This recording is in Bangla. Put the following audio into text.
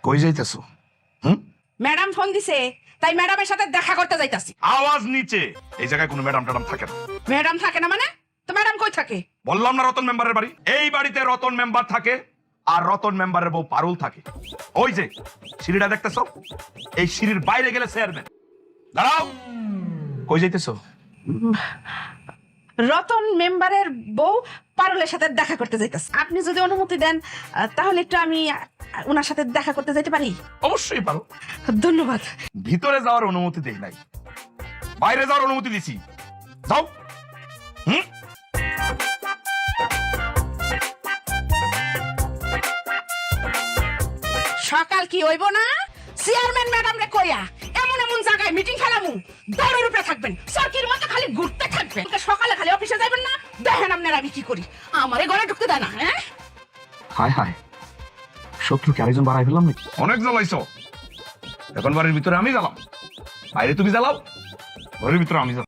কই যাইতেছো? হুম? ম্যাডাম ফোন দিছে, তাই ম্যাডামের সাথে দেখা করতে যাইতাছি। আওয়াজ নিচে। এই জায়গায় কোনো ম্যাডাম টাডাম থাকে না। ম্যাডাম থাকে না মানে? তো ম্যাডাম কই থাকে? বললাম না রতন মেম্বারের বাড়ি। এই বাড়িতে রতন মেম্বার থাকে আর রতন মেম্বারের বউ পারুল থাকে। ওই যে সিঁড়িটা দেখতেছো, এই সিঁড়ির বাইরে গেলে চেয়ারম্যান। দাঁড়াও, কই যাইতেছো? রতন মেম্বারের বউ পারুলের সাথে দেখা করতে যাইতাছি। আপনি যদি অনুমতি দেন তাহলে একটু আমি ওনার সাথে দেখা করতে যাইতে পারি? অবশ্যই পারো। ধন্যবাদ। ভিতরে যাওয়ার অনুমতি দেই নাই, বাইরে যাওয়ার অনুমতি দিছি। যাও। হুম? সকাল কি হইব না? চেয়ারম্যান ম্যাডাম রে কইয়া এমন এমন জায়গায় মিটিং খেলামু, দৌড়ের উপরে থাকবেন, সরকির মতো খালি ঘুরতে থাকবেন। সকালে খালি অফিসে যাবেন না, দেখেন আপনারা আমি কি করি। আমারে ঘরে ঢুকতে দেয় না। হ্যাঁ, হায় হায়, শত্রুকে আরেকজন বাড়াই ফেললাম নাকি? অনেক জ্বালাইছো। এখন বাড়ির ভিতরে আমি জ্বালাম, বাইরে তুমি জ্বালাও, ঘরের ভিতরে আমি জ্বালাম।